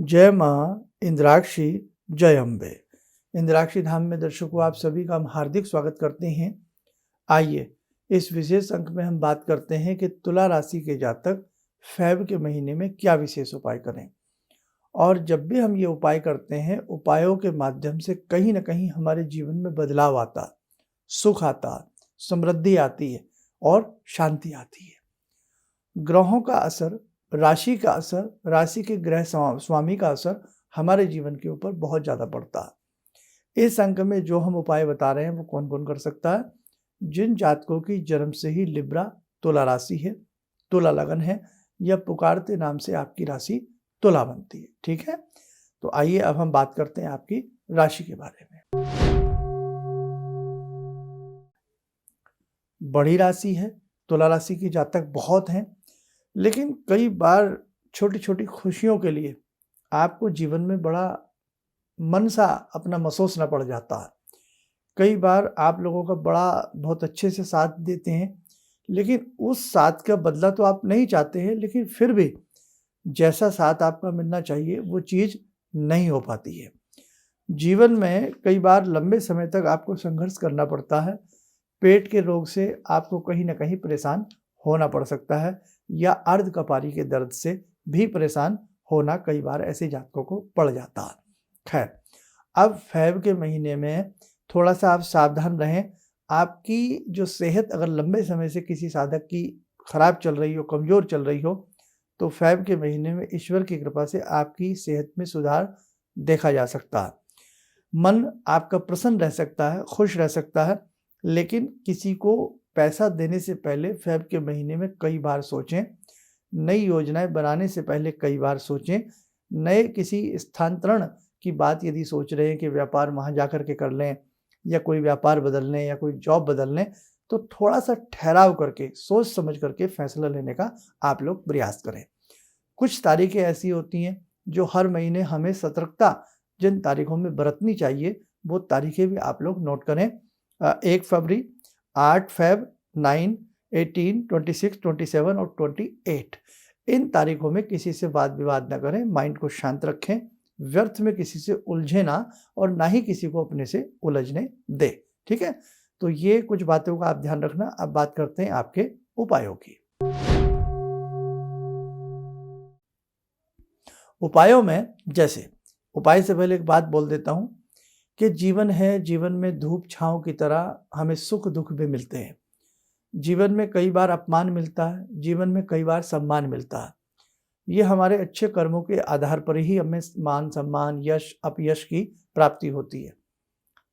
जय माँ इंद्राक्षी, जय अम्बे। इंद्राक्षी धाम में दर्शकों आप सभी का हम हार्दिक स्वागत करते हैं। आइए इस विशेष अंक में हम बात करते हैं कि तुला राशि के जातक फैब के महीने में क्या विशेष उपाय करें। और जब भी हम ये उपाय करते हैं, उपायों के माध्यम से कहीं ना कहीं हमारे जीवन में बदलाव आता, सुख आता, समृद्धि आती है और शांति आती है। ग्रहों का असर, राशि का असर, राशि के ग्रह स्वामी का असर हमारे जीवन के ऊपर बहुत ज़्यादा पड़ता है। इस अंक में जो हम उपाय बता रहे हैं वो कौन कौन कर सकता है। जिन जातकों की जन्म से ही लिब्रा तुला राशि है, तुला लगन है, या पुकारते नाम से आपकी राशि तुला बनती है। ठीक है, तो आइए अब हम बात करते हैं आपकी राशि के बारे में। बड़ी राशि है, तुला राशि के जातक बहुत हैं, लेकिन कई बार छोटी छोटी खुशियों के लिए आपको जीवन में बड़ा मन सा अपना महसूसना पड़ जाता है। कई बार आप लोगों का बड़ा बहुत अच्छे से साथ देते हैं, लेकिन उस साथ का बदला तो आप नहीं चाहते हैं, लेकिन फिर भी जैसा साथ आपका मिलना चाहिए वो चीज़ नहीं हो पाती है। जीवन में कई बार लंबे समय तक आपको संघर्ष करना पड़ता है। पेट के रोग से आपको कहीं ना कहीं परेशान होना पड़ सकता है, या अर्ध कपारी के दर्द से भी परेशान होना कई बार ऐसे जातकों को पड़ जाता है। खैर, अब फैब के महीने में थोड़ा सा आप सावधान रहें। आपकी जो सेहत अगर लंबे समय से किसी साधक की खराब चल रही हो, कमज़ोर चल रही हो, तो फैब के महीने में ईश्वर की कृपा से आपकी सेहत में सुधार देखा जा सकता है। मन आपका प्रसन्न रह सकता है, खुश रह सकता है, लेकिन किसी को पैसा देने से पहले फैब के महीने में कई बार सोचें। नई योजनाएं बनाने से पहले कई बार सोचें। नए किसी स्थानांतरण की बात यदि सोच रहे हैं कि व्यापार वहाँ जा कर के कर लें, या कोई व्यापार बदल लें, या कोई जॉब बदल लें, तो थोड़ा सा ठहराव करके, सोच समझ करके फैसला लेने का आप लोग प्रयास करें। कुछ तारीखें ऐसी होती हैं जो हर महीने हमें सतर्कता जिन तारीखों में बरतनी चाहिए, वो तारीखें भी आप लोग नोट करें। 1 फरवरी, 8 फैब, 9, 18, 26, 27 और 28। इन तारीखों में किसी से वाद विवाद न करें, माइंड को शांत रखें, व्यर्थ में किसी से उलझे ना, और ना ही किसी को अपने से उलझने दे। ठीक है, तो ये कुछ बातों का आप ध्यान रखना। अब बात करते हैं आपके उपायों की। उपायों में जैसे, उपाय से पहले एक बात बोल देता हूं कि जीवन है, जीवन में धूप छांव की तरह हमें सुख दुख भी मिलते हैं। जीवन में कई बार अपमान मिलता है, जीवन में कई बार सम्मान मिलता है। ये हमारे अच्छे कर्मों के आधार पर ही हमें मान सम्मान, यश अपयश की प्राप्ति होती है।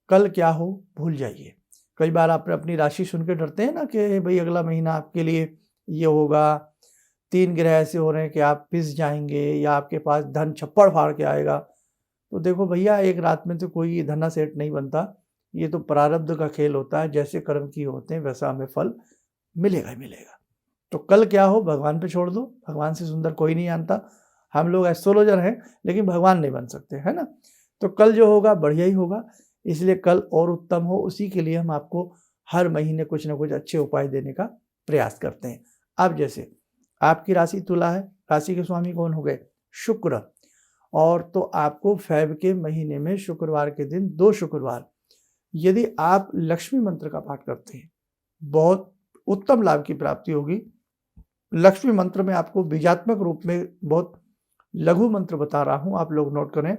कल क्या हो भूल जाइए। कई बार आप अपनी राशि सुन के डरते हैं ना कि भाई अगला महीना आपके लिए ये होगा, 3 ग्रह ऐसे हो रहे हैं कि आप पिस जाएंगे, या आपके पास धन छप्पड़ फाड़ के आएगा। तो देखो भैया, एक रात में तो कोई धना सेठ नहीं बनता। ये तो प्रारब्ध का खेल होता है। जैसे कर्म किए होते हैं वैसा हमें फल मिलेगा ही मिलेगा। तो कल क्या हो भगवान पे छोड़ दो। भगवान से सुंदर कोई नहीं जानता। हम लोग एस्ट्रोलॉजर हैं, लेकिन भगवान नहीं बन सकते, है ना। तो कल जो होगा बढ़िया ही होगा, इसलिए कल और उत्तम हो, उसी के लिए हम आपको हर महीने कुछ ना कुछ अच्छे उपाय देने का प्रयास करते हैं। अब जैसे आपकी राशि तुला है, राशि के स्वामी कौन हो गए? शुक्र। और तो आपको फैब के महीने में शुक्रवार के दिन, 2 शुक्रवार, यदि आप लक्ष्मी मंत्र का पाठ करते हैं, बहुत उत्तम लाभ की प्राप्ति होगी। लक्ष्मी मंत्र में आपको बीजात्मक रूप में बहुत लघु मंत्र बता रहा हूं, आप लोग नोट करें।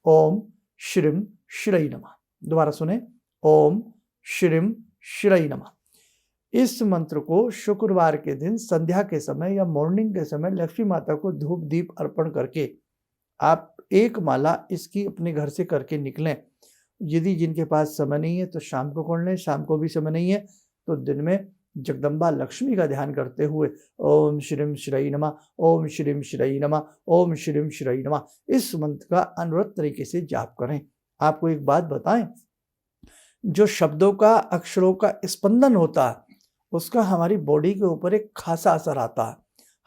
ओम श्रीम श्रई नमः। दोबारा सुने, ओम श्रीम श्रई नमः। इस मंत्र को शुक्रवार के दिन संध्या के समय या मॉर्निंग के समय लक्ष्मी माता को धूप दीप अर्पण करके आप एक माला इसकी अपने घर से करके निकलें। यदि जिनके पास समय नहीं है तो शाम को कर लें, शाम को भी समय नहीं है तो दिन में जगदम्बा लक्ष्मी का ध्यान करते हुए ओम श्रीम श्रई नमः, ओम श्रीम श्रई नमः, ओम श्रीम श्रई नमः, इस मंत्र का अनवरत तरीके से जाप करें। आपको एक बात बताएं, जो शब्दों का, अक्षरों का स्पंदन होता है, उसका हमारी बॉडी के ऊपर एक खासा असर आता है।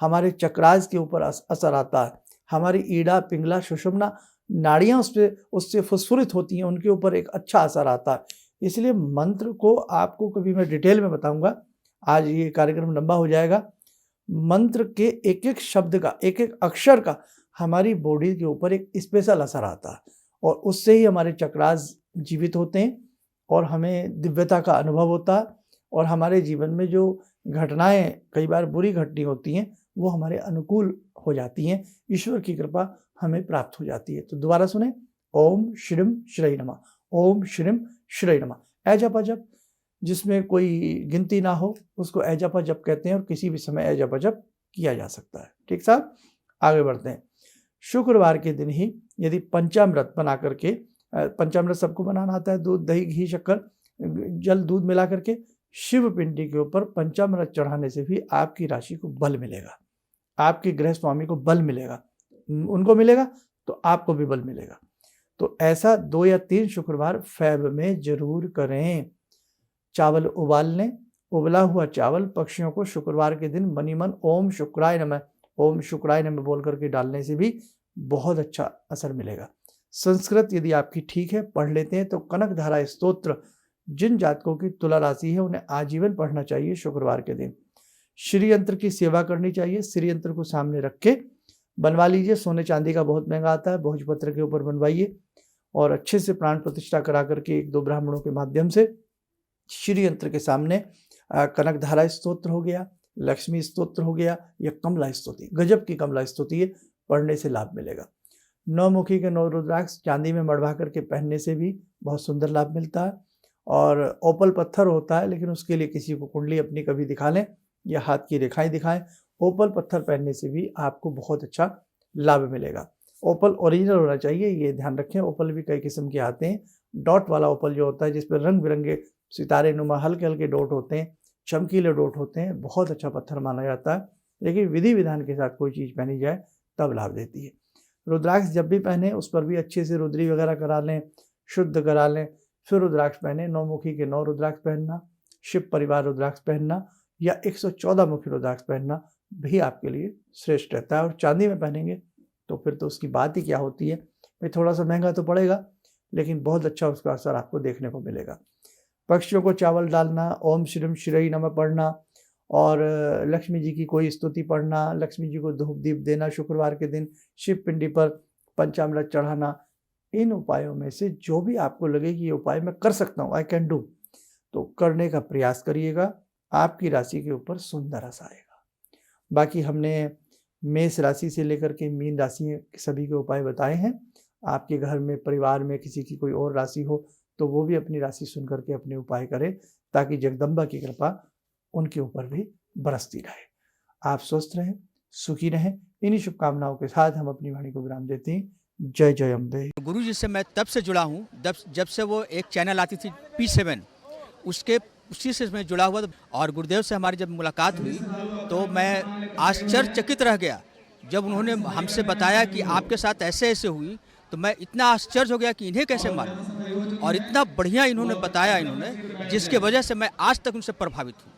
हमारे चक्रास के ऊपर असर आता है। हमारी ईड़ा, पिंगला, सुषुम्ना नाड़ियाँ उससे फुस्फुरित होती हैं, उनके ऊपर एक अच्छा असर आता है। इसलिए मंत्र को आपको कभी मैं डिटेल में बताऊंगा, आज ये कार्यक्रम लंबा हो जाएगा। मंत्र के एक एक शब्द का, एक एक अक्षर का हमारी बॉडी के ऊपर एक स्पेशल असर आता है और उससे ही हमारे चक्रास जीवित होते हैं और हमें दिव्यता का अनुभव होता है और हमारे जीवन में जो घटनाएं कई बार बुरी घटनी होती हैं वो हमारे अनुकूल हो जाती हैं, ईश्वर की कृपा हमें प्राप्त हो जाती है। तो दोबारा सुने, ओम श्रीम श्री नमः, ओम श्रीम श्री नमः। एजपा जप जिसमें कोई गिनती ना हो उसको एजपा जप कहते हैं और किसी भी समय एजपा जप किया जा सकता है। ठीक साहब, आगे बढ़ते हैं। शुक्रवार के दिन ही यदि पंचामृत बना करके, पंचामृत सबको बनाना आता है, दूध दही घी शक्कर जल दूध मिला करके शिव पिंडी के ऊपर पंचामृत चढ़ाने से भी आपकी राशि को बल मिलेगा, आपके गृह स्वामी को बल मिलेगा, उनको मिलेगा तो आपको भी बल मिलेगा। तो ऐसा 2 या 3 शुक्रवार फेब में जरूर करें। चावल उबाल लें, उबला हुआ चावल पक्षियों को शुक्रवार के दिन मनी मन ओम शुक्राय नमः, ओम शुक्राय नमः बोल करके डालने से भी बहुत अच्छा असर मिलेगा। संस्कृत यदि आपकी ठीक है, पढ़ लेते हैं तो कनक धारा स्तोत्र जिन जातकों की तुला राशि है उन्हें आजीवन पढ़ना चाहिए शुक्रवार के दिन। श्री यंत्र की सेवा करनी चाहिए। श्री यंत्र को सामने रख के बनवा लीजिए, सोने चांदी का बहुत महंगा आता है, भोजपत्र के ऊपर बनवाइए और अच्छे से प्राण प्रतिष्ठा करा करके 1-2 ब्राह्मणों के माध्यम से श्री यंत्र के सामने कनक धारा स्तोत्र हो गया, लक्ष्मी स्तोत्र हो गया या कमला स्तुति, गजब की कमला स्तुति है, पढ़ने से लाभ मिलेगा। 9 मुखी के 9 रुद्राक्ष चांदी में मढ़वा करके पहनने से भी बहुत सुंदर लाभ मिलता है। और ओपल पत्थर होता है, लेकिन उसके लिए किसी को कुंडली अपनी कभी दिखा लें या हाथ की रेखाएं दिखाएं। ओपल पत्थर पहनने से भी आपको बहुत अच्छा लाभ मिलेगा। ओपल ओरिजिनल होना चाहिए, ये ध्यान रखें। ओपल भी कई किस्म के आते हैं। डॉट वाला ओपल जो होता है जिस पर रंग बिरंगे सितारे नुमा हल्के हल्के डॉट होते हैं, चमकीले डॉट होते हैं, बहुत अच्छा पत्थर माना जाता है। लेकिन विधि विधान के साथ कोई चीज़ पहनी जाए तब लाभ देती है। रुद्राक्ष जब भी पहने उस पर भी अच्छे से रुद्री वगैरह करा लें, शुद्ध करा लें, फिर रुद्राक्ष पहने। 9 मुखी के 9 रुद्राक्ष पहनना, शिव परिवार रुद्राक्ष पहनना या 114 मुखी रुद्राक्ष पहनना भी आपके लिए श्रेष्ठ रहता है। और चांदी में पहनेंगे तो फिर तो उसकी बात ही क्या होती है। भाई थोड़ा सा महंगा तो पड़ेगा लेकिन बहुत अच्छा उसका असर आपको देखने को मिलेगा। पक्षियों को चावल डालना, ओम श्रीम श्री नमः पढ़ना और लक्ष्मी जी की कोई स्तुति पढ़ना, लक्ष्मी जी को धूप दीप देना, शुक्रवार के दिन शिव पिंडी पर पंचामृत चढ़ाना, इन उपायों में से जो भी आपको लगे कि ये उपाय मैं कर सकता हूँ, आई कैन डू, तो करने का प्रयास करिएगा। आपकी राशि के ऊपर सुंदर असर आएगा। बाकी हमने मेष राशि से लेकर के मीन राशि सभी के उपाय बताए हैं। आपके घर में परिवार में किसी की कोई और राशि हो तो वो भी अपनी राशि सुन करके अपने उपाय करें ताकि जगदम्बा की कृपा उनके ऊपर भी बरसती रहे। आप स्वस्थ रहें, सुखी रहें। इन्हीं शुभकामनाओं के साथ हम अपनी वाणी को विराम देते हैं। जय जय अम्बे। गुरु जी से मैं तब से जुड़ा हूँ जब से वो एक चैनल आती थी P7, उसी से मैं जुड़ा हुआ। और गुरुदेव से हमारी जब मुलाकात हुई तो मैं आश्चर्यचकित रह गया जब उन्होंने हमसे बताया कि आपके साथ ऐसे ऐसे हुई। तो मैं इतना आश्चर्य हो गया कि इन्हें कैसे मालूम, और इतना बढ़िया इन्होंने बताया जिसके वजह से मैं आज तक उनसे प्रभावित हूँ।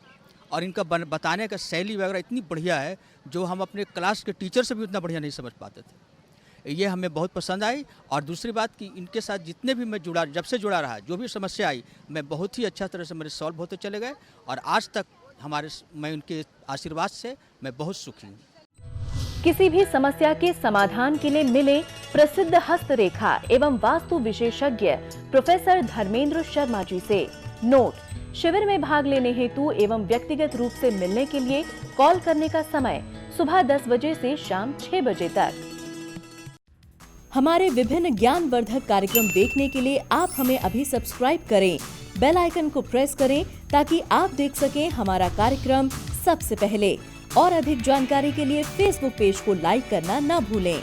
और इनका बताने का शैली वगैरह इतनी बढ़िया है जो हम अपने क्लास के टीचर से भी उतना बढ़िया नहीं समझ पाते थे। ये हमें बहुत पसंद आई। और दूसरी बात कि इनके साथ जितने भी मैं जुड़ा, जब से जुड़ा रहा, जो भी समस्या आई मैं बहुत ही अच्छा तरह से मेरे सॉल्व होते चले गए। और आज तक मैं उनके आशीर्वाद से मैं बहुत सुखी हूँ। किसी भी समस्या के समाधान के लिए मिले प्रसिद्ध हस्तरेखा एवं वास्तु विशेषज्ञ प्रोफेसर धर्मेंद्र शर्मा जी से। नोट: शिविर में भाग लेने हेतु एवं व्यक्तिगत रूप से मिलने के लिए कॉल करने का समय सुबह 10 बजे से शाम 6 बजे तक। हमारे विभिन्न ज्ञानवर्धक कार्यक्रम देखने के लिए आप हमें अभी सब्सक्राइब करें, बेल आइकन को प्रेस करें ताकि आप देख सकें हमारा कार्यक्रम सबसे पहले। और अधिक जानकारी के लिए फेसबुक पेज को लाइक करना न भूलें।